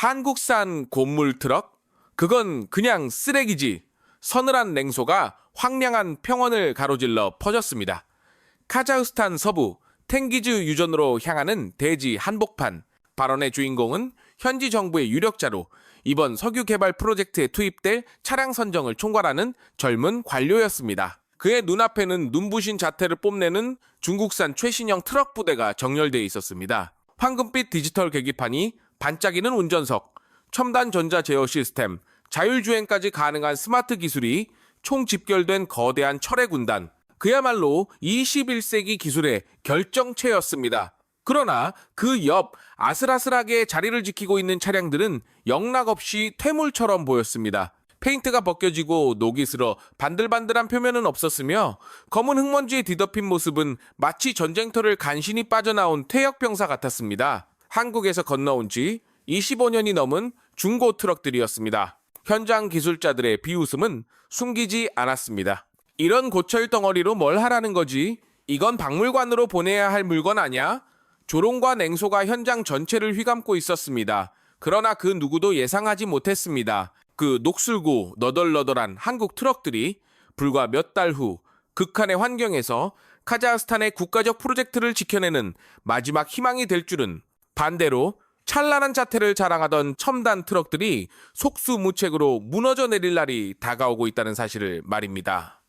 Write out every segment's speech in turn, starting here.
한국산 곡물 트럭? 그건 그냥 쓰레기지. 서늘한 냉소가 황량한 평원을 가로질러 퍼졌습니다. 카자흐스탄 서부 탱기즈 유전으로 향하는 대지 한복판. 발언의 주인공은 현지 정부의 유력자로 이번 석유 개발 프로젝트에 투입될 차량 선정을 총괄하는 젊은 관료였습니다. 그의 눈앞에는 눈부신 자태를 뽐내는 중국산 최신형 트럭 부대가 정렬되어 있었습니다. 황금빛 디지털 계기판이 반짝이는 운전석, 첨단 전자 제어 시스템, 자율주행까지 가능한 스마트 기술이 총 집결된 거대한 철의 군단. 그야말로 21세기 기술의 결정체였습니다. 그러나 그 옆 아슬아슬하게 자리를 지키고 있는 차량들은 영락없이 퇴물처럼 보였습니다. 페인트가 벗겨지고 녹이 슬어 반들반들한 표면은 없었으며 검은 흙먼지에 뒤덮인 모습은 마치 전쟁터를 간신히 빠져나온 퇴역병사 같았습니다. 한국에서 건너온 지 25년이 넘은 중고 트럭들이었습니다. 현장 기술자들의 비웃음은 숨기지 않았습니다. 이런 고철 덩어리로 뭘 하라는 거지? 이건 박물관으로 보내야 할 물건 아냐? 조롱과 냉소가 현장 전체를 휘감고 있었습니다. 그러나 그 누구도 예상하지 못했습니다. 그 녹슬고 너덜너덜한 한국 트럭들이 불과 몇 달 후 극한의 환경에서 카자흐스탄의 국가적 프로젝트를 지켜내는 마지막 희망이 될 줄은. 반대로 찬란한 자태를 자랑하던 첨단 트럭들이 속수무책으로 무너져 내릴 날이 다가오고 있다는 사실을 말입니다.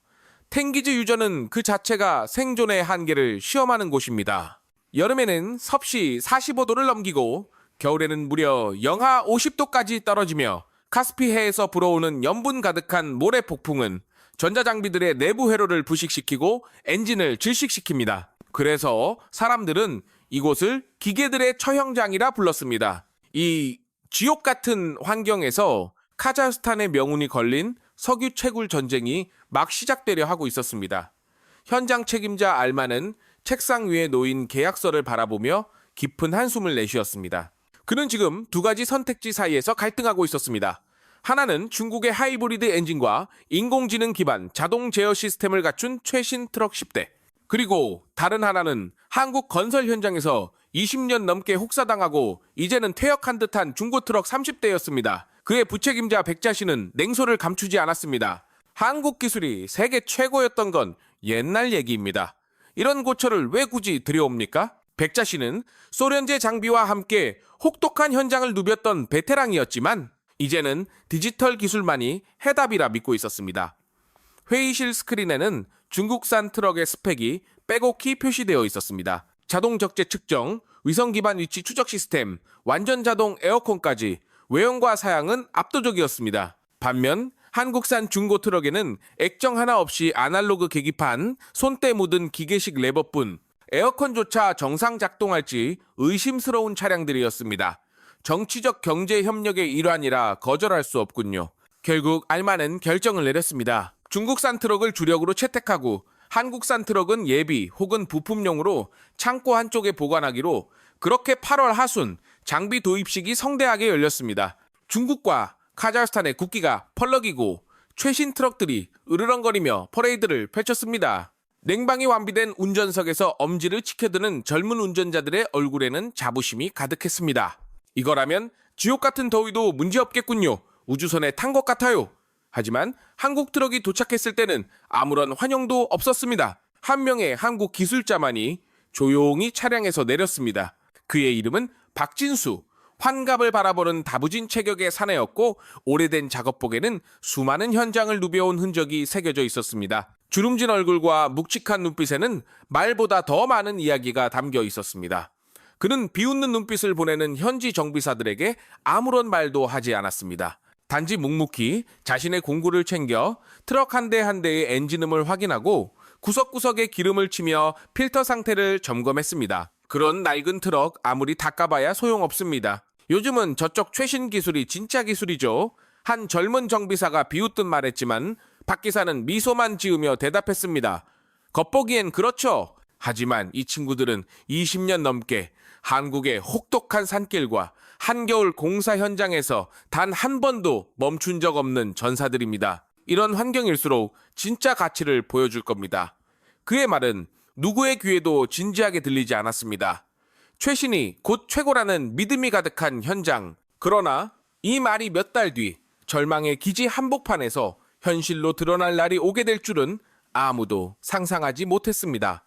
탱기즈 유전은 그 자체가 생존의 한계를 시험하는 곳입니다. 여름에는 섭씨 45도를 넘기고 겨울에는 무려 영하 50도까지 떨어지며 카스피해에서 불어오는 염분 가득한 모래 폭풍은 전자장비들의 내부 회로를 부식시키고 엔진을 질식시킵니다. 그래서 사람들은 이곳을 기계들의 처형장이라 불렀습니다. 이 지옥 같은 환경에서 카자흐스탄의 명운이 걸린 석유 채굴 전쟁이 막 시작되려 하고 있었습니다. 현장 책임자 알만은 책상 위에 놓인 계약서를 바라보며 깊은 한숨을 내쉬었습니다. 그는 지금 두 가지 선택지 사이에서 갈등하고 있었습니다. 하나는 중국의 하이브리드 엔진과 인공지능 기반 자동 제어 시스템을 갖춘 최신 트럭 10대. 그리고 다른 하나는 한국 건설 현장에서 20년 넘게 혹사당하고 이제는 퇴역한 듯한 중고 트럭 30대였습니다. 그의 부책임자 백자씨는 냉소를 감추지 않았습니다. 한국 기술이 세계 최고였던 건 옛날 얘기입니다. 이런 고철을 왜 굳이 들여옵니까? 백자씨는 소련제 장비와 함께 혹독한 현장을 누볐던 베테랑이었지만 이제는 디지털 기술만이 해답이라 믿고 있었습니다. 회의실 스크린에는 중국산 트럭의 스펙이 빼곡히 표시되어 있었습니다. 자동 적재 측정, 위성 기반 위치 추적 시스템, 완전 자동 에어컨까지 외형과 사양은 압도적이었습니다. 반면 한국산 중고 트럭에는 액정 하나 없이 아날로그 계기판, 손때 묻은 기계식 레버뿐, 에어컨조차 정상 작동할지 의심스러운 차량들이었습니다. 정치적 경제 협력의 일환이라 거절할 수 없군요. 결국 알만은 결정을 내렸습니다. 중국산 트럭을 주력으로 채택하고 한국산 트럭은 예비 혹은 부품용으로 창고 한쪽에 보관하기로. 그렇게 8월 하순 장비 도입식이 성대하게 열렸습니다. 중국과 카자흐스탄의 국기가 펄럭이고 최신 트럭들이 으르렁거리며 퍼레이드를 펼쳤습니다. 냉방이 완비된 운전석에서 엄지를 치켜드는 젊은 운전자들의 얼굴에는 자부심이 가득했습니다. 이거라면 지옥 같은 더위도 문제없겠군요. 우주선에 탄 것 같아요. 하지만 한국 트럭이 도착했을 때는 아무런 환영도 없었습니다. 한 명의 한국 기술자만이 조용히 차량에서 내렸습니다. 그의 이름은 박진수. 환갑을 바라보는 다부진 체격의 사내였고 오래된 작업복에는 수많은 현장을 누벼온 흔적이 새겨져 있었습니다. 주름진 얼굴과 묵직한 눈빛에는 말보다 더 많은 이야기가 담겨 있었습니다. 그는 비웃는 눈빛을 보내는 현지 정비사들에게 아무런 말도 하지 않았습니다. 단지 묵묵히 자신의 공구를 챙겨 트럭 한 대 한 대의 엔진음을 확인하고 구석구석에 기름을 치며 필터 상태를 점검했습니다. 그런 낡은 트럭 아무리 닦아봐야 소용없습니다. 요즘은 저쪽 최신 기술이 진짜 기술이죠. 한 젊은 정비사가 비웃듯 말했지만 박 기사는 미소만 지으며 대답했습니다. 겉보기엔 그렇죠. 하지만 이 친구들은 20년 넘게 한국의 혹독한 산길과 한겨울 공사 현장에서 단 한 번도 멈춘 적 없는 전사들입니다. 이런 환경일수록 진짜 가치를 보여줄 겁니다. 그의 말은 누구의 귀에도 진지하게 들리지 않았습니다. 최신이 곧 최고라는 믿음이 가득한 현장, 그러나 이 말이 몇 달 뒤 절망의 기지 한복판에서 현실로 드러날 날이 오게 될 줄은 아무도 상상하지 못했습니다.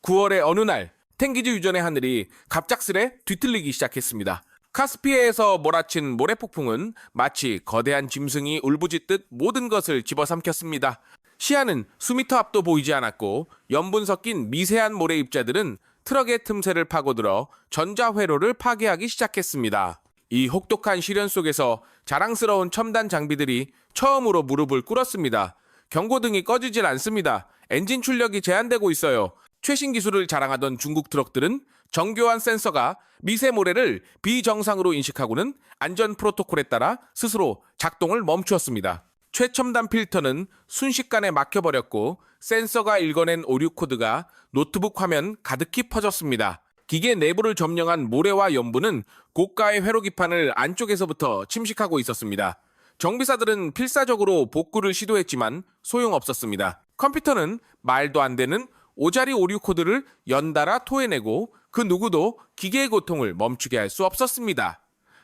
9월의 어느 날 탱기즈 유전의 하늘이 갑작스레 뒤틀리기 시작했습니다. 카스피해에서 몰아친 모래폭풍은 마치 거대한 짐승이 울부짖듯 모든 것을 집어삼켰습니다. 시야는 수미터 앞도 보이지 않았고 염분 섞인 미세한 모래 입자들은 트럭의 틈새를 파고들어 전자회로를 파괴하기 시작했습니다. 이 혹독한 시련 속에서 자랑스러운 첨단 장비들이 처음으로 무릎을 꿇었습니다. 경고등이 꺼지질 않습니다. 엔진 출력이 제한되고 있어요. 최신 기술을 자랑하던 중국 트럭들은 정교한 센서가 미세 모래를 비정상으로 인식하고는 안전 프로토콜에 따라 스스로 작동을 멈추었습니다. 최첨단 필터는 순식간에 막혀버렸고 센서가 읽어낸 오류 코드가 노트북 화면 가득히 퍼졌습니다. 기계 내부를 점령한 모래와 염분은 고가의 회로 기판을 안쪽에서부터 침식하고 있었습니다. 정비사들은 필사적으로 복구를 시도했지만 소용없었습니다. 컴퓨터는 말도 안 되는 오자리 오류 코드를 연달아 토해내고 그 누구도 기계의 고통을 멈추게 할 수 없었습니다.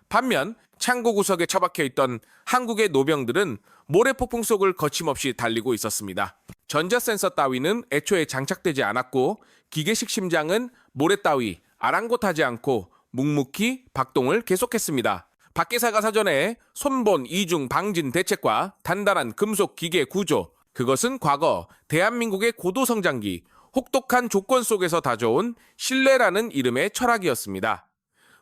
반면 창고 구석에 처박혀 있던 한국의 노병들은 모래폭풍 속을 거침없이 달리고 있었습니다. 전자센서 따위는 애초에 장착되지 않았고 기계식 심장은 모래 따위 아랑곳하지 않고 묵묵히 박동을 계속했습니다. 박기사가 사전에 손본 이중 방진 대책과 단단한 금속 기계 구조, 그것은 과거 대한민국의 고도성장기 혹독한 조건 속에서 다져온 신뢰라는 이름의 철학이었습니다.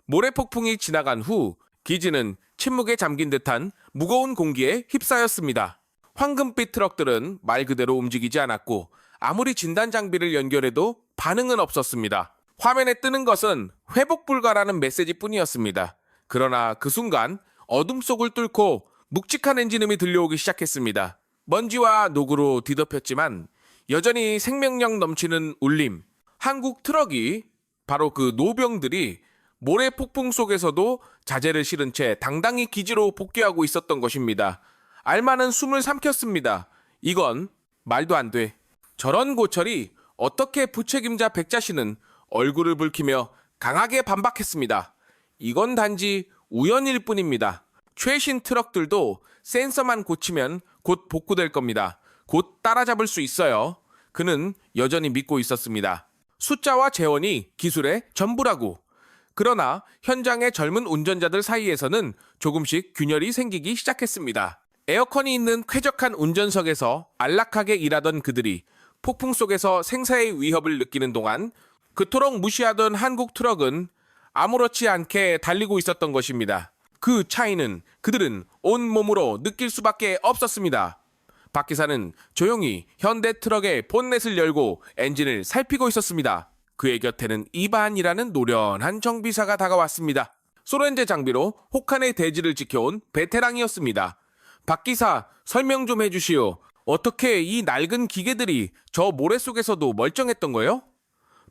모래폭풍이 지나간 후 기지는 침묵에 잠긴 듯한 무거운 공기에 휩싸였습니다. 황금빛 트럭들은 말 그대로 움직이지 않았고 아무리 진단 장비를 연결해도 반응은 없었습니다. 화면에 뜨는 것은 회복 불가라는 메시지뿐이었습니다. 그러나 그 순간 어둠 속을 뚫고 묵직한 엔진음이 들려오기 시작했습니다. 먼지와 녹으로 뒤덮였지만 여전히 생명력 넘치는 울림. 한국 트럭이 바로 그 노병들이 모래 폭풍 속에서도 자재를 실은 채 당당히 기지로 복귀하고 있었던 것입니다. 알마는 숨을 삼켰습니다. 이건 말도 안 돼. 저런 고철이 어떻게 부책임자 백자씨는 얼굴을 붉히며 강하게 반박했습니다. 이건 단지 우연일 뿐입니다. 최신 트럭들도 센서만 고치면 곧 복구될 겁니다. 곧 따라잡을 수 있어요. 그는 여전히 믿고 있었습니다. 숫자와 재원이 기술의 전부라고. 그러나 현장의 젊은 운전자들 사이에서는 조금씩 균열이 생기기 시작했습니다. 에어컨이 있는 쾌적한 운전석에서 안락하게 일하던 그들이 폭풍 속에서 생사의 위협을 느끼는 동안 그토록 무시하던 한국 트럭은 아무렇지 않게 달리고 있었던 것입니다. 그 차이는 그들은 온몸으로 느낄 수밖에 없었습니다. 박 기사는 조용히 현대 트럭의 본넷을 열고 엔진을 살피고 있었습니다. 그의 곁에는 이반이라는 노련한 정비사가 다가왔습니다. 소렌제 장비로 혹한의 대지를 지켜온 베테랑이었습니다. 박 기사, 설명 좀 해주시오. 어떻게 이 낡은 기계들이 저 모래 속에서도 멀쩡했던 거요?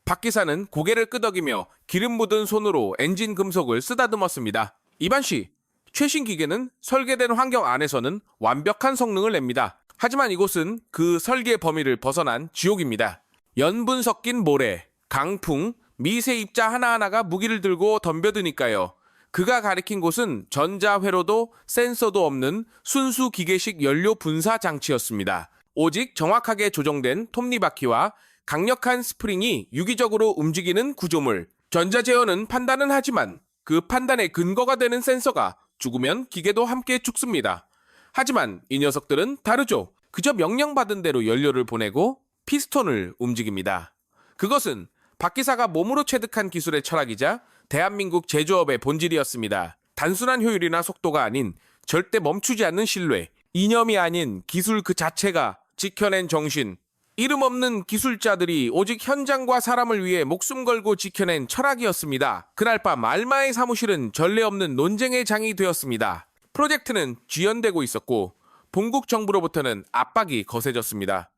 박 기사는 고개를 끄덕이며 기름 묻은 손으로 엔진 금속을 쓰다듬었습니다. 이반 씨, 최신 기계는 설계된 환경 안에서는 완벽한 성능을 냅니다. 하지만 이곳은 그 설계 범위를 벗어난 지옥입니다. 연분 섞인 모래, 강풍, 미세 입자 하나하나가 무기를 들고 덤벼드니까요. 그가 가리킨 곳은 전자회로도 센서도 없는 순수 기계식 연료 분사 장치였습니다. 오직 정확하게 조정된 톱니바퀴와 강력한 스프링이 유기적으로 움직이는 구조물. 전자제어는 판단은 하지만 그 판단의 근거가 되는 센서가 죽으면 기계도 함께 죽습니다. 하지만 이 녀석들은 다르죠. 그저 명령받은 대로 연료를 보내고 피스톤을 움직입니다. 그것은 박 기사가 몸으로 체득한 기술의 철학이자 대한민국 제조업의 본질이었습니다. 단순한 효율이나 속도가 아닌 절대 멈추지 않는 신뢰, 이념이 아닌 기술 그 자체가 지켜낸 정신, 이름 없는 기술자들이 오직 현장과 사람을 위해 목숨 걸고 지켜낸 철학이었습니다. 그날 밤 알마의 사무실은 전례 없는 논쟁의 장이 되었습니다. 프로젝트는 지연되고 있었고 본국 정부로부터는 압박이 거세졌습니다.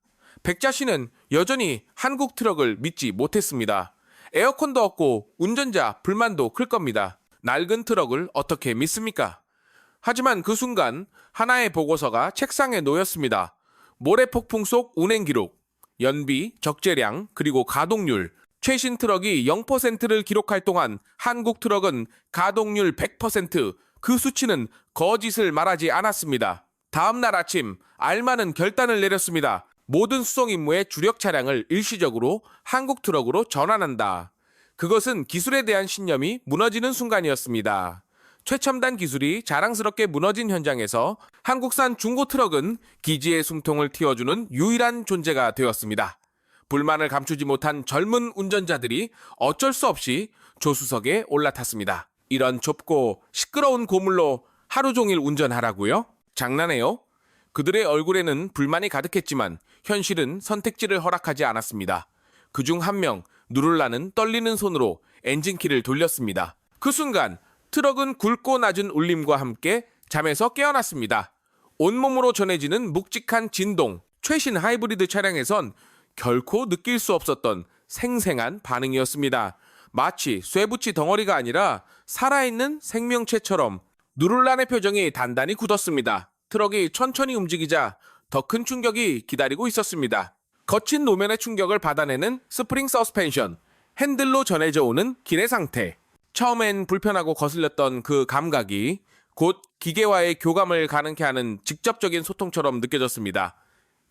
백자 씨는 여전히 한국 트럭을 믿지 못했습니다. 에어컨도 없고 운전자 불만도 클 겁니다. 낡은 트럭을 어떻게 믿습니까? 하지만 그 순간 하나의 보고서가 책상에 놓였습니다. 모래폭풍 속 운행 기록, 연비, 적재량, 그리고 가동률. 최신 트럭이 0%를 기록할 동안 한국 트럭은 가동률 100%, 그 수치는 거짓을 말하지 않았습니다. 다음 날 아침 알마는 결단을 내렸습니다. 모든 수송 임무의 주력 차량을 일시적으로 한국 트럭으로 전환한다. 그것은 기술에 대한 신념이 무너지는 순간이었습니다. 최첨단 기술이 자랑스럽게 무너진 현장에서 한국산 중고 트럭은 기지의 숨통을 틔워주는 유일한 존재가 되었습니다. 불만을 감추지 못한 젊은 운전자들이 어쩔 수 없이 조수석에 올라탔습니다. 이런 좁고 시끄러운 고물로 하루 종일 운전하라고요? 장난해요? 그들의 얼굴에는 불만이 가득했지만 현실은 선택지를 허락하지 않았습니다. 그중 한 명, 누를라는 떨리는 손으로 엔진키를 돌렸습니다. 그 순간 트럭은 굵고 낮은 울림과 함께 잠에서 깨어났습니다. 온몸으로 전해지는 묵직한 진동, 최신 하이브리드 차량에선 결코 느낄 수 없었던 생생한 반응이었습니다. 마치 쇠붙이 덩어리가 아니라 살아있는 생명체처럼 누를란의 표정이 단단히 굳었습니다. 트럭이 천천히 움직이자 더 큰 충격이 기다리고 있었습니다. 거친 노면의 충격을 받아내는 스프링 서스펜션, 핸들로 전해져 오는 기내 상태. 처음엔 불편하고 거슬렸던 그 감각이 곧 기계와의 교감을 가능케 하는 직접적인 소통처럼 느껴졌습니다.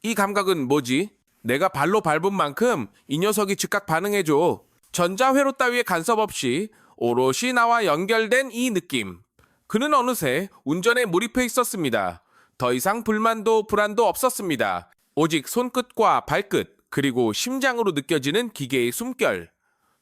이 감각은 뭐지? 내가 발로 밟은 만큼 이 녀석이 즉각 반응해줘. 전자회로 따위의 간섭 없이 오롯이 나와 연결된 이 느낌. 그는 어느새 운전에 몰입해 있었습니다. 더 이상 불만도 불안도 없었습니다. 오직 손끝과 발끝 그리고 심장으로 느껴지는 기계의 숨결.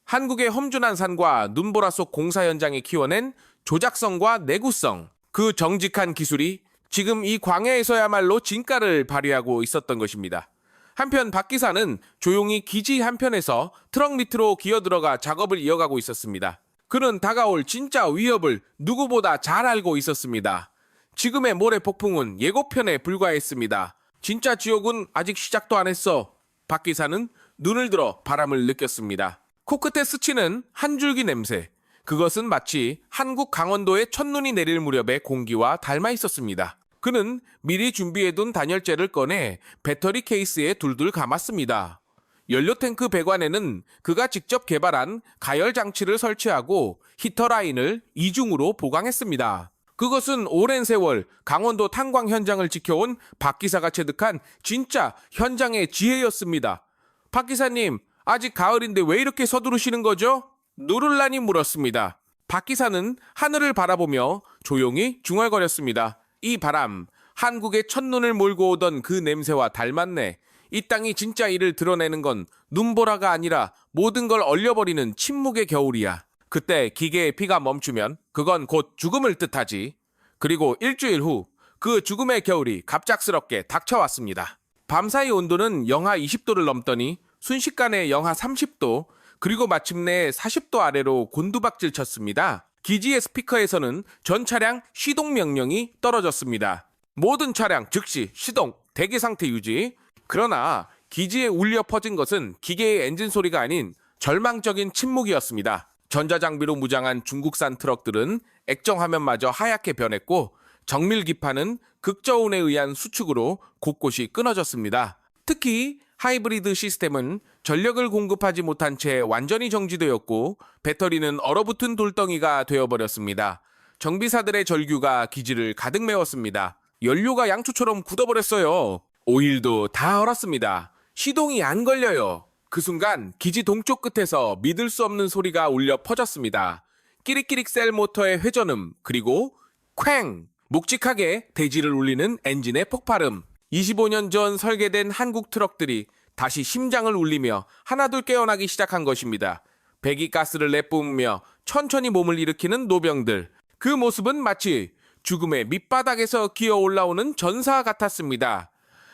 한국의 험준한 산과 눈보라 속 공사 현장이 키워낸 조작성과 내구성. 그 정직한 기술이 지금 이 광야에서야말로 진가를 발휘하고 있었던 것입니다. 한편 박 기사는 조용히 기지 한편에서 트럭 밑으로 기어들어가 작업을 이어가고 있었습니다. 그는 다가올 진짜 위협을 누구보다 잘 알고 있었습니다. 지금의 모래 폭풍은 예고편에 불과했습니다. 진짜 지옥은 아직 시작도 안 했어. 박 기사는 눈을 들어 바람을 느꼈습니다. 코끝에 스치는 한 줄기 냄새. 그것은 마치 한국 강원도의 첫눈이 내릴 무렵의 공기와 닮아 있었습니다. 그는 미리 준비해둔 단열재를 꺼내 배터리 케이스에 둘둘 감았습니다. 연료탱크 배관에는 그가 직접 개발한 가열 장치를 설치하고 히터 라인을 이중으로 보강했습니다. 그것은 오랜 세월 강원도 탄광 현장을 지켜온 박 기사가 체득한 진짜 현장의 지혜였습니다. 박 기사님, 아직 가을인데 왜 이렇게 서두르시는 거죠? 누를란이 물었습니다. 박 기사는 하늘을 바라보며 조용히 중얼거렸습니다. 이 바람, 한국의 첫눈을 몰고 오던 그 냄새와 닮았네. 이 땅이 진짜 이를 드러내는 건 눈보라가 아니라 모든 걸 얼려버리는 침묵의 겨울이야. 그때 기계의 피가 멈추면 그건 곧 죽음을 뜻하지. 그리고 일주일 후 그 죽음의 겨울이 갑작스럽게 닥쳐왔습니다. 밤사이 온도는 영하 20도를 넘더니 순식간에 영하 30도, 그리고 마침내 40도 아래로 곤두박질 쳤습니다. 기지의 스피커에서는 전 차량 시동 명령이 떨어졌습니다. 모든 차량 즉시 시동, 대기 상태 유지. 그러나 기지에 울려 퍼진 것은 기계의 엔진 소리가 아닌 절망적인 침묵이었습니다. 전자장비로 무장한 중국산 트럭들은 액정화면마저 하얗게 변했고 정밀 기판은 극저온에 의한 수축으로 곳곳이 끊어졌습니다. 특히 하이브리드 시스템은 전력을 공급하지 못한 채 완전히 정지되었고 배터리는 얼어붙은 돌덩이가 되어버렸습니다. 정비사들의 절규가 기지를 가득 메웠습니다. 연료가 양초처럼 굳어버렸어요. 오일도 다 얼었습니다. 시동이 안 걸려요. 그 순간 기지 동쪽 끝에서 믿을 수 없는 소리가 울려 퍼졌습니다. 끼릭끼릭 셀 모터의 회전음, 그리고 쾅! 묵직하게 대지를 울리는 엔진의 폭발음. 25년 전 설계된 한국 트럭들이 다시 심장을 울리며 하나둘 깨어나기 시작한 것입니다. 배기가스를 내뿜으며 천천히 몸을 일으키는 노병들. 그 모습은 마치 죽음의 밑바닥에서 기어 올라오는 전사 같았습니다.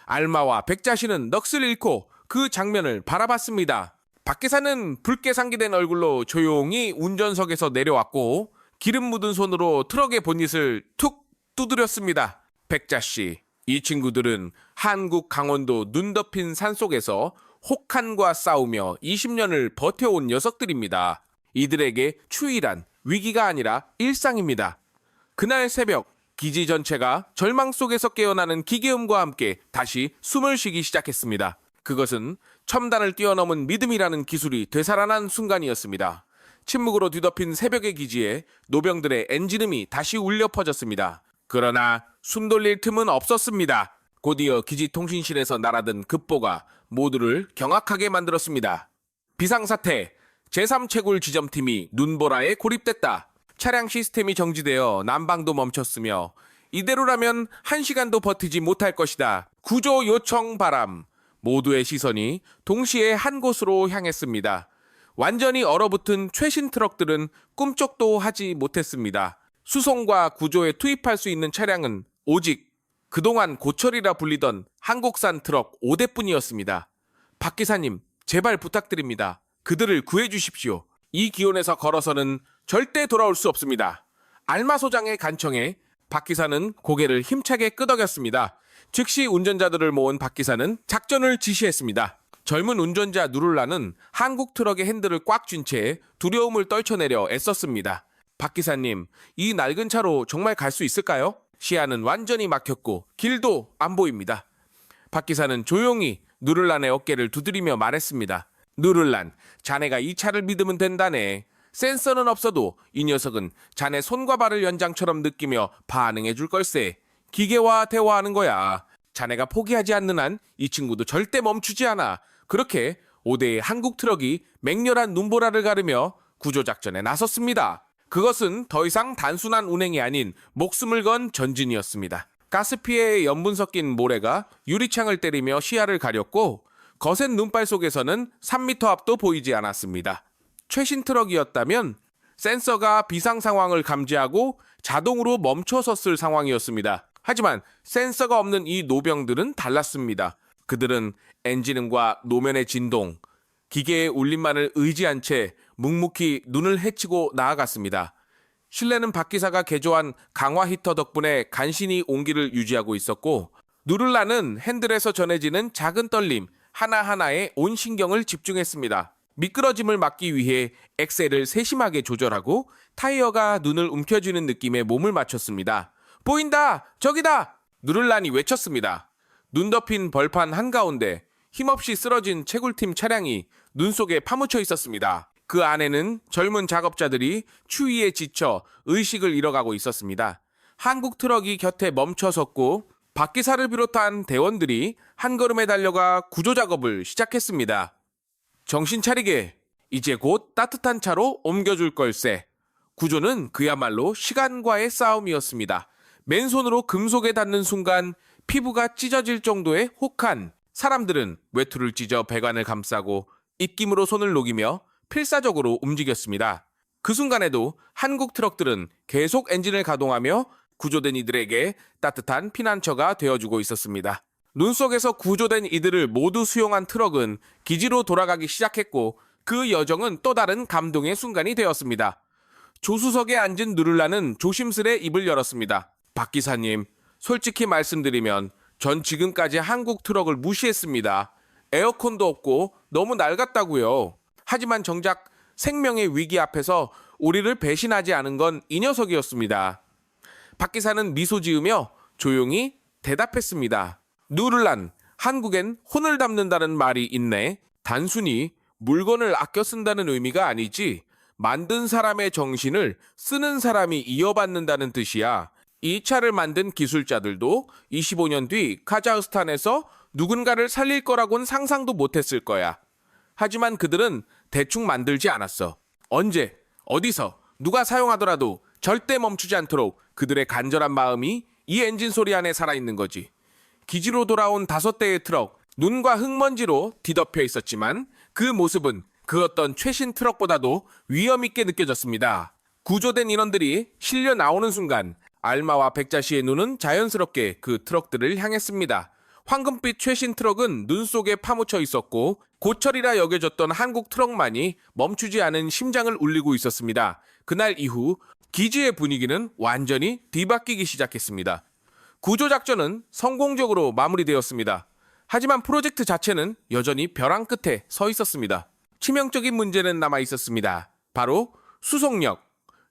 알마와 백자신은 넋을 잃고 그 장면을 바라봤습니다. 박 기사는 붉게 상기된 얼굴로 조용히 운전석에서 내려왔고 기름 묻은 손으로 트럭의 본닛을 툭 두드렸습니다. 백자씨, 이 친구들은 한국 강원도 눈 덮인 산속에서 혹한과 싸우며 20년을 버텨온 녀석들입니다. 이들에게 추위란 위기가 아니라 일상입니다. 그날 새벽 기지 전체가 절망 속에서 깨어나는 기계음과 함께 다시 숨을 쉬기 시작했습니다. 그것은 첨단을 뛰어넘은 믿음이라는 기술이 되살아난 순간이었습니다. 침묵으로 뒤덮인 새벽의 기지에 노병들의 엔진음이 다시 울려 퍼졌습니다. 그러나 숨 돌릴 틈은 없었습니다. 곧이어 기지 통신실에서 날아든 급보가 모두를 경악하게 만들었습니다. 비상사태, 제3채굴 지점팀이 눈보라에 고립됐다. 차량 시스템이 정지되어 난방도 멈췄으며 이대로라면 1시간도 버티지 못할 것이다. 구조 요청 바람. 모두의 시선이 동시에 한 곳으로 향했습니다. 완전히 얼어붙은 최신 트럭들은 꿈쩍도 하지 못했습니다. 수송과 구조에 투입할 수 있는 차량은 오직 그동안 고철이라 불리던 한국산 트럭 5대뿐이었습니다. 박 기사님, 제발 부탁드립니다. 그들을 구해주십시오. 이 기온에서 걸어서는 절대 돌아올 수 없습니다. 알마 소장의 간청에 박 기사는 고개를 힘차게 끄덕였습니다. 즉시 운전자들을 모은 박 기사는 작전을 지시했습니다. 젊은 운전자 누룰라는 한국 트럭의 핸들을 꽉 쥔 채 두려움을 떨쳐내려 애썼습니다. 박 기사님, 이 낡은 차로 정말 갈 수 있을까요? 시야는 완전히 막혔고 길도 안 보입니다. 박 기사는 조용히 누룰란의 어깨를 두드리며 말했습니다. 누룰란, 자네가 이 차를 믿으면 된다네. 센서는 없어도 이 녀석은 자네 손과 발을 연장처럼 느끼며 반응해 줄 걸세. 기계와 대화하는 거야. 자네가 포기하지 않는 한 이 친구도 절대 멈추지 않아. 그렇게 5대의 한국 트럭이 맹렬한 눈보라를 가르며 구조작전에 나섰습니다. 그것은 더 이상 단순한 운행이 아닌 목숨을 건 전진이었습니다. 가스피해에 염분 섞인 모래가 유리창을 때리며 시야를 가렸고 거센 눈발 속에서는 3m 앞도 보이지 않았습니다. 최신 트럭이었다면 센서가 비상 상황을 감지하고 자동으로 멈춰섰을 상황이었습니다. 하지만 센서가 없는 이 노병들은 달랐습니다. 그들은 엔진음과 노면의 진동, 기계의 울림만을 의지한 채 묵묵히 눈을 헤치고 나아갔습니다. 실내는 박 기사가 개조한 강화 히터 덕분에 간신히 온기를 유지하고 있었고 누룰라는 핸들에서 전해지는 작은 떨림 하나하나에 온 신경을 집중했습니다. 미끄러짐을 막기 위해 엑셀을 세심하게 조절하고 타이어가 눈을 움켜쥐는 느낌에 몸을 맞췄습니다. 보인다! 저기다! 누룰란이 외쳤습니다. 눈 덮인 벌판 한가운데 힘없이 쓰러진 채굴팀 차량이 눈 속에 파묻혀 있었습니다. 그 안에는 젊은 작업자들이 추위에 지쳐 의식을 잃어가고 있었습니다. 한국 트럭이 곁에 멈춰섰고 박 기사를 비롯한 대원들이 한 걸음에 달려가 구조 작업을 시작했습니다. 정신 차리게. 이제 곧 따뜻한 차로 옮겨줄 걸세. 구조는 그야말로 시간과의 싸움이었습니다. 맨손으로 금속에 닿는 순간 피부가 찢어질 정도의 혹한. 사람들은 외투를 찢어 배관을 감싸고 입김으로 손을 녹이며 필사적으로 움직였습니다. 그 순간에도 한국 트럭들은 계속 엔진을 가동하며 구조된 이들에게 따뜻한 피난처가 되어주고 있었습니다. 눈 속에서 구조된 이들을 모두 수용한 트럭은 기지로 돌아가기 시작했고 그 여정은 또 다른 감동의 순간이 되었습니다. 조수석에 앉은 누룰라는 조심스레 입을 열었습니다. 박 기사님, 솔직히 말씀드리면 전 지금까지 한국 트럭을 무시했습니다. 에어컨도 없고 너무 낡았다고요. 하지만 정작 생명의 위기 앞에서 우리를 배신하지 않은 건 이 녀석이었습니다. 박 기사는 미소 지으며 조용히 대답했습니다. 누를란, 한국엔 혼을 담는다는 말이 있네. 단순히 물건을 아껴 쓴다는 의미가 아니지 만든 사람의 정신을 쓰는 사람이 이어받는다는 뜻이야. 이 차를 만든 기술자들도 25년 뒤 카자흐스탄에서 누군가를 살릴 거라고는 상상도 못했을 거야. 하지만 그들은 대충 만들지 않았어. 언제, 어디서, 누가 사용하더라도 절대 멈추지 않도록 그들의 간절한 마음이 이 엔진 소리 안에 살아있는 거지. 기지로 돌아온 5대의 트럭, 눈과 흙먼지로 뒤덮여 있었지만 그 모습은 그 어떤 최신 트럭보다도 위험있게 느껴졌습니다. 구조된 인원들이 실려 나오는 순간 알마와 백자씨의 눈은 자연스럽게 그 트럭들을 향했습니다. 황금빛 최신 트럭은 눈 속에 파묻혀 있었고 고철이라 여겨졌던 한국 트럭만이 멈추지 않은 심장을 울리고 있었습니다. 그날 이후 기지의 분위기는 완전히 뒤바뀌기 시작했습니다. 구조작전은 성공적으로 마무리되었습니다. 하지만 프로젝트 자체는 여전히 벼랑 끝에 서 있었습니다. 치명적인 문제는 남아 있었습니다. 바로 수송력.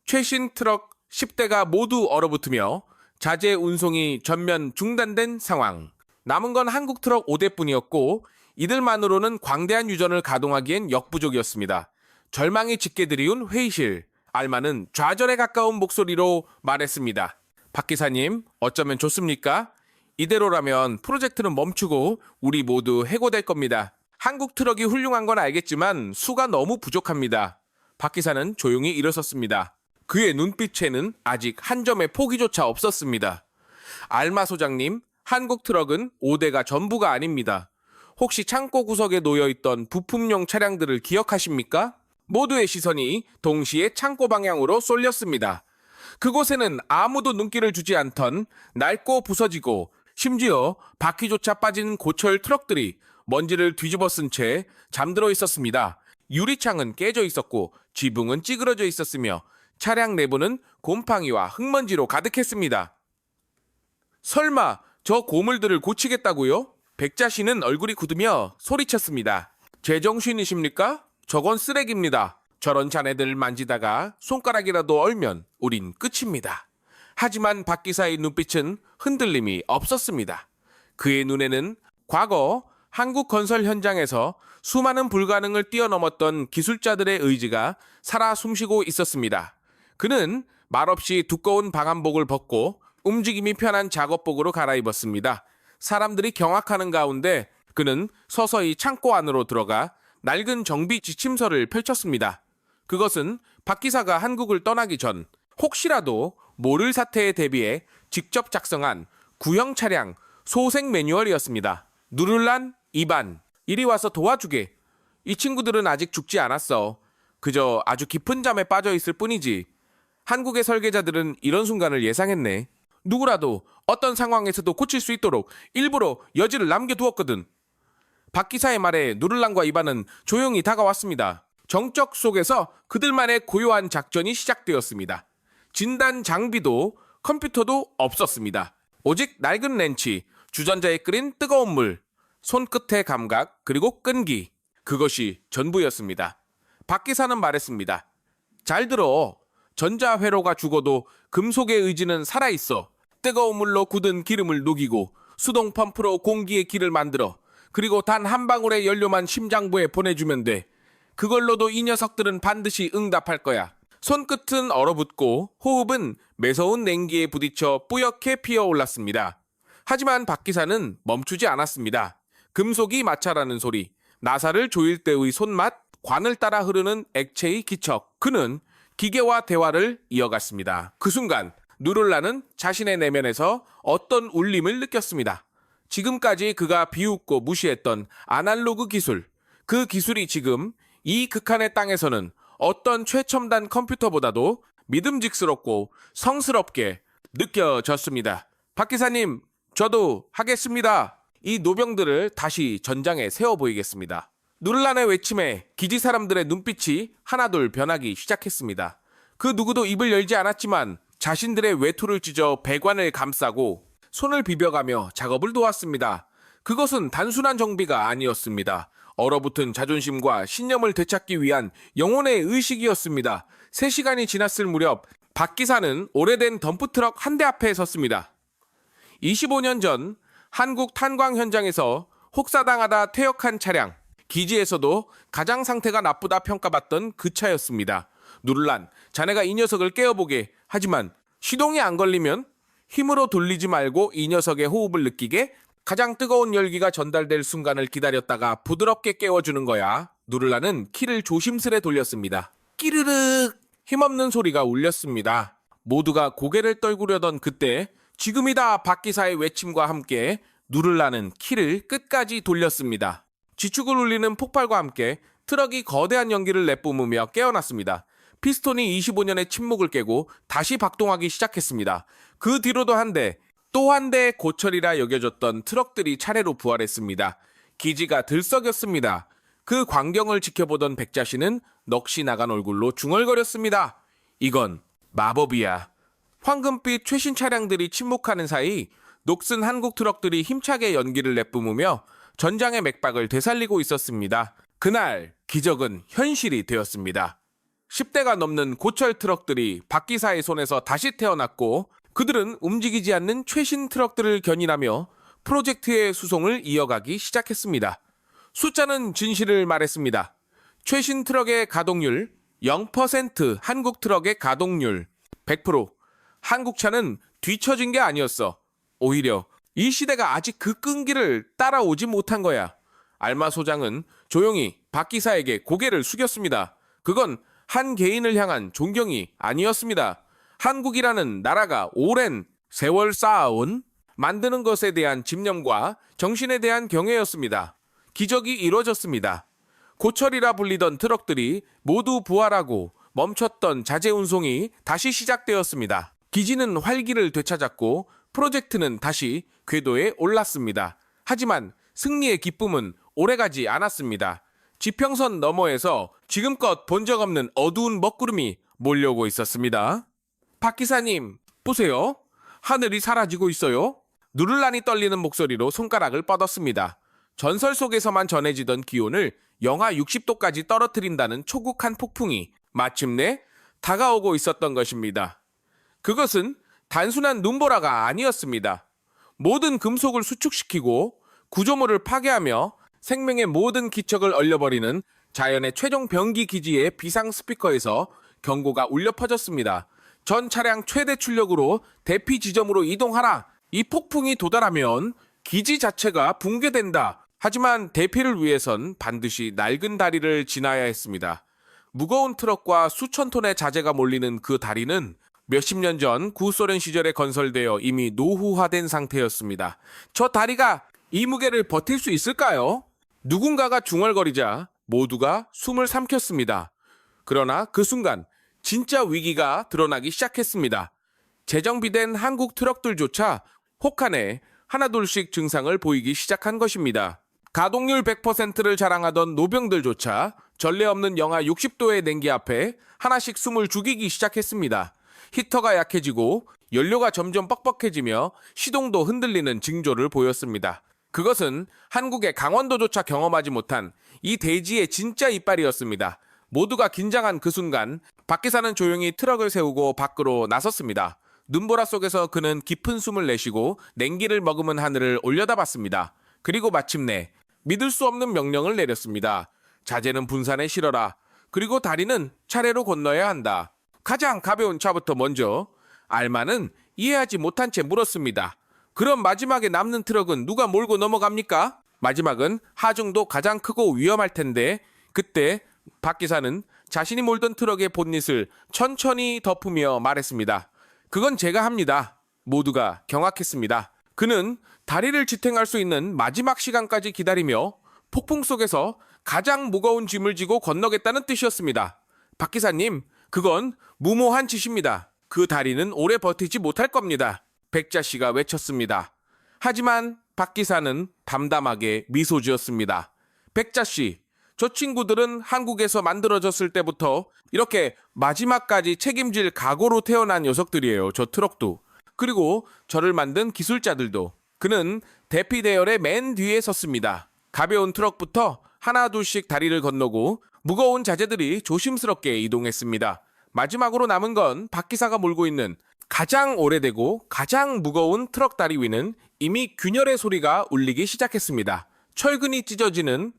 최신 트럭 10대가 모두 얼어붙으며 자재 운송이 전면 중단된 상황. 남은 건 한국 트럭 5대뿐이었고 이들만으로는 광대한 유전을 가동하기엔 역부족이었습니다. 절망이 짙게 드리운 회의실. 알마는 좌절에 가까운 목소리로 말했습니다. 박 기사님, 어쩌면 좋습니까? 이대로라면 프로젝트는 멈추고 우리 모두 해고될 겁니다. 한국 트럭이 훌륭한 건 알겠지만 수가 너무 부족합니다. 박 기사는 조용히 일어섰습니다. 그의 눈빛에는 아직 한 점의 포기조차 없었습니다. 알마 소장님, 한국 트럭은 5대가 전부가 아닙니다. 혹시 창고 구석에 놓여있던 부품용 차량들을 기억하십니까? 모두의 시선이 동시에 창고 방향으로 쏠렸습니다. 그곳에는 아무도 눈길을 주지 않던 낡고 부서지고 심지어 바퀴조차 빠진 고철 트럭들이 먼지를 뒤집어 쓴 채 잠들어 있었습니다. 유리창은 깨져 있었고 지붕은 찌그러져 있었으며 차량 내부는 곰팡이와 흙먼지로 가득했습니다. 설마 저 고물들을 고치겠다고요? 백자 씨는 얼굴이 굳으며 소리쳤습니다. 제정신이십니까? 저건 쓰레기입니다. 저런 자네들 만지다가 손가락이라도 얼면 우린 끝입니다. 하지만 박 기사의 눈빛은 흔들림이 없었습니다. 그의 눈에는 과거 한국 건설 현장에서 수많은 불가능을 뛰어넘었던 기술자들의 의지가 살아 숨쉬고 있었습니다. 그는 말없이 두꺼운 방한복을 벗고 움직임이 편한 작업복으로 갈아입었습니다. 사람들이 경악하는 가운데 그는 서서히 창고 안으로 들어가 낡은 정비 지침서를 펼쳤습니다. 그것은 박 기사가 한국을 떠나기 전 혹시라도 모를 사태에 대비해 직접 작성한 구형 차량 소생 매뉴얼이었습니다. 누를란 이반, 이리 와서 도와주게. 이 친구들은 아직 죽지 않았어. 그저 아주 깊은 잠에 빠져 있을 뿐이지. 한국의 설계자들은 이런 순간을 예상했네. 누구라도 어떤 상황에서도 고칠 수 있도록 일부러 여지를 남겨두었거든. 박 기사의 말에 누를란과 이반은 조용히 다가왔습니다. 정적 속에서 그들만의 고요한 작전이 시작되었습니다. 진단 장비도 컴퓨터도 없었습니다. 오직 낡은 렌치, 주전자에 끓인 뜨거운 물, 손끝의 감각, 그리고 끈기. 그것이 전부였습니다. 박 기사는 말했습니다. 잘 들어. 전자회로가 죽어도 금속의 의지는 살아있어. 뜨거운 물로 굳은 기름을 녹이고 수동 펌프로 공기의 길을 만들어 그리고 단 한 방울의 연료만 심장부에 보내주면 돼. 그걸로도 이 녀석들은 반드시 응답할 거야. 손끝은 얼어붙고 호흡은 매서운 냉기에 부딪혀 뿌옇게 피어올랐습니다. 하지만 박 기사는 멈추지 않았습니다. 금속이 마찰하는 소리, 나사를 조일 때의 손맛, 관을 따라 흐르는 액체의 기척. 그는 기계와 대화를 이어갔습니다. 그 순간 누를라는 자신의 내면에서 어떤 울림을 느꼈습니다. 지금까지 그가 비웃고 무시했던 아날로그 기술, 그 기술이 지금 이 극한의 땅에서는 어떤 최첨단 컴퓨터보다도 믿음직스럽고 성스럽게 느껴졌습니다. 박 기사님, 저도 하겠습니다. 이 노병들을 다시 전장에 세워 보이겠습니다. 누를란의 외침에 기지 사람들의 눈빛이 하나둘 변하기 시작했습니다. 그 누구도 입을 열지 않았지만 자신들의 외투를 찢어 배관을 감싸고 손을 비벼가며 작업을 도왔습니다. 그것은 단순한 정비가 아니었습니다. 얼어붙은 자존심과 신념을 되찾기 위한 영혼의 의식이었습니다. 3시간이 지났을 무렵 박 기사는 오래된 덤프트럭 한 대 앞에 섰습니다. 25년 전 한국 탄광 현장에서 혹사당하다 퇴역한 차량, 기지에서도 가장 상태가 나쁘다 평가받던 그 차였습니다. 누를란, 자네가 이 녀석을 깨워보게. 하지만 시동이 안 걸리면 힘으로 돌리지 말고 이 녀석의 호흡을 느끼게 가장 뜨거운 열기가 전달될 순간을 기다렸다가 부드럽게 깨워주는 거야. 누를란은 키를 조심스레 돌렸습니다. 끼르륵! 힘없는 소리가 울렸습니다. 모두가 고개를 떨구려던 그때 지금이다 박 기사의 외침과 함께 누를란은 키를 끝까지 돌렸습니다. 지축을 울리는 폭발과 함께 트럭이 거대한 연기를 내뿜으며 깨어났습니다. 피스톤이 25년의 침묵을 깨고 다시 박동하기 시작했습니다. 그 뒤로도 한 대, 또 한 대의 고철이라 여겨졌던 트럭들이 차례로 부활했습니다. 기지가 들썩였습니다. 그 광경을 지켜보던 백자 씨는 넋이 나간 얼굴로 중얼거렸습니다. 이건 마법이야. 황금빛 최신 차량들이 침묵하는 사이 녹슨 한국 트럭들이 힘차게 연기를 내뿜으며 전장의 맥박을 되살리고 있었습니다. 그날 기적은 현실이 되었습니다. 10대가 넘는 고철 트럭들이 박 기사의 손에서 다시 태어났고 그들은 움직이지 않는 최신 트럭들을 견인하며 프로젝트의 수송을 이어가기 시작했습니다. 숫자는 진실을 말했습니다. 최신 트럭의 가동률 0%, 한국 트럭의 가동률 100%. 한국 차는 뒤처진 게 아니었어. 오히려 이 시대가 아직 그 끈기를 따라오지 못한 거야. 알마 소장은 조용히 박 기사에게 고개를 숙였습니다. 그건 한 개인을 향한 존경이 아니었습니다. 한국이라는 나라가 오랜 세월 쌓아온 만드는 것에 대한 집념과 정신에 대한 경애였습니다. 기적이 이루어졌습니다. 고철이라 불리던 트럭들이 모두 부활하고 멈췄던 자재 운송이 다시 시작되었습니다. 기지는 활기를 되찾았고 프로젝트는 다시 궤도에 올랐습니다. 하지만 승리의 기쁨은 오래가지 않았습니다. 지평선 너머에서 지금껏 본 적 없는 어두운 먹구름이 몰려오고 있었습니다. 박 기사님, 보세요. 하늘이 사라지고 있어요. 누를라니 떨리는 목소리로 손가락을 뻗었습니다. 전설 속에서만 전해지던 기온을 영하 60도까지 떨어뜨린다는 초국한 폭풍이 마침내 다가오고 있었던 것입니다. 그것은 단순한 눈보라가 아니었습니다. 모든 금속을 수축시키고 구조물을 파괴하며 생명의 모든 기척을 얼려버리는 자연의 최종 병기 기지의 비상 스피커에서 경고가 울려 퍼졌습니다. 전 차량 최대 출력으로 대피 지점으로 이동하라. 이 폭풍이 도달하면 기지 자체가 붕괴된다. 하지만 대피를 위해선 반드시 낡은 다리를 지나야 했습니다. 무거운 트럭과 수천 톤의 자재가 몰리는 그 다리는 몇십 년 전 구소련 시절에 건설되어 이미 노후화된 상태였습니다. 저 다리가 이 무게를 버틸 수 있을까요? 누군가가 중얼거리자 모두가 숨을 삼켰습니다. 그러나 그 순간 진짜 위기가 드러나기 시작했습니다. 재정비된 한국 트럭들조차 혹한에 하나둘씩 증상을 보이기 시작한 것입니다. 가동률 100%를 자랑하던 노병들조차 전례 없는 영하 60도의 냉기 앞에 하나씩 숨을 죽이기 시작했습니다. 히터가 약해지고 연료가 점점 뻑뻑해지며 시동도 흔들리는 징조를 보였습니다. 그것은 한국의 강원도조차 경험하지 못한 이 대지의 진짜 이빨이었습니다. 모두가 긴장한 그 순간 박 기사는 조용히 트럭을 세우고 밖으로 나섰습니다. 눈보라 속에서 그는 깊은 숨을 내쉬고 냉기를 머금은 하늘을 올려다봤습니다. 그리고 마침내 믿을 수 없는 명령을 내렸습니다. 자재는 분산에 실어라. 그리고 다리는 차례로 건너야 한다. 가장 가벼운 차부터 먼저. 알마는 이해하지 못한 채 물었습니다. 그럼 마지막에 남는 트럭은 누가 몰고 넘어갑니까? 마지막은 하중도 가장 크고 위험할 텐데 그때 박 기사는 자신이 몰던 트럭의 본닛을 천천히 덮으며 말했습니다. 그건 제가 합니다. 모두가 경악했습니다. 그는 다리를 지탱할 수 있는 마지막 시간까지 기다리며 폭풍 속에서 가장 무거운 짐을 지고 건너겠다는 뜻이었습니다. 박 기사님, 그건 무모한 짓입니다. 그 다리는 오래 버티지 못할 겁니다. 백자 씨가 외쳤습니다. 하지만 박 기사는 담담하게 미소 지었습니다. 백자 씨, 저 친구들은 한국에서 만들어졌을 때부터 이렇게 마지막까지 책임질 각오로 태어난 녀석들이에요. 저 트럭도. 그리고 저를 만든 기술자들도. 그는 대피 대열의 맨 뒤에 섰습니다. 가벼운 트럭부터 하나 둘씩 다리를 건너고 무거운 자재들이 조심스럽게 이동했습니다. 마지막으로 남은 건 박 기사가 몰고 있는 가장 오래되고 가장 무거운 트럭 다리 위는 이미 균열의 소리가 울리기 시작했습니다. 철근이 찢어지는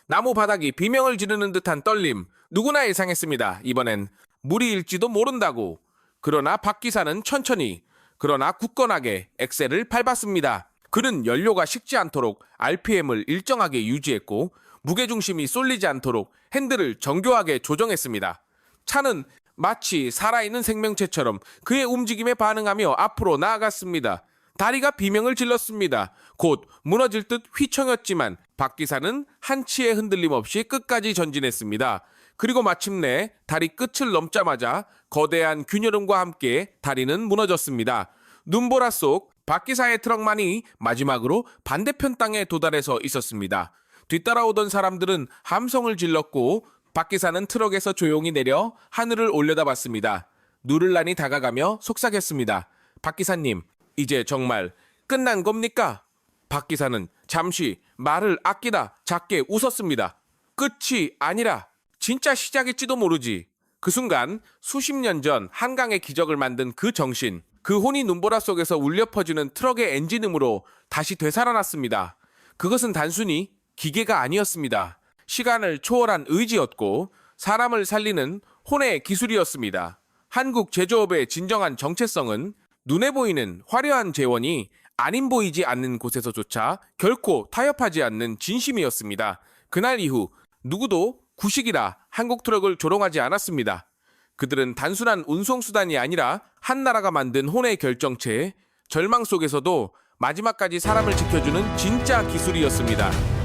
나무 바닥이 비명을 지르는 듯한 떨림. 누구나 예상했습니다. 이번엔 물이 일지도 모른다고. 그러나 박 기사는 천천히 그러나 굳건하게 엑셀을 밟았습니다. 그는 연료가 식지 않도록 RPM을 일정하게 유지했고 무게중심이 쏠리지 않도록 핸들을 정교하게 조정했습니다. 차는 마치 살아있는 생명체처럼 그의 움직임에 반응하며 앞으로 나아갔습니다. 다리가 비명을 질렀습니다. 곧 무너질 듯 휘청였지만 박 기사는 한치의 흔들림 없이 끝까지 전진했습니다. 그리고 마침내 다리 끝을 넘자마자 거대한 균열음과 함께 다리는 무너졌습니다. 눈보라 속 박 기사의 트럭만이 마지막으로 반대편 땅에 도달해서 있었습니다. 뒤따라오던 사람들은 함성을 질렀고 박 기사는 트럭에서 조용히 내려 하늘을 올려다봤습니다. 누를란이 다가가며 속삭였습니다. 박 기사님, 이제 정말 끝난 겁니까? 박 기사는 잠시 말을 아끼다 작게 웃었습니다. 끝이 아니라 진짜 시작일지도 모르지. 그 순간 수십 년 전 한강의 기적을 만든 그 정신, 그 혼이 눈보라 속에서 울려 퍼지는 트럭의 엔진음으로 다시 되살아났습니다. 그것은 단순히 기계가 아니었습니다. 시간을 초월한 의지였고 사람을 살리는 혼의 기술이었습니다. 한국 제조업의 진정한 정체성은 눈에 보이는 화려한 재원이 안임 보이지 않는 곳에서조차 결코 타협하지 않는 진심이었습니다. 그날 이후 누구도 구식이라 한국 트럭을 조롱하지 않았습니다. 그들은 단순한 운송수단이 아니라 한 나라가 만든 혼의 결정체, 절망 속에서도 마지막까지 사람을 지켜주는 진짜 기술이었습니다.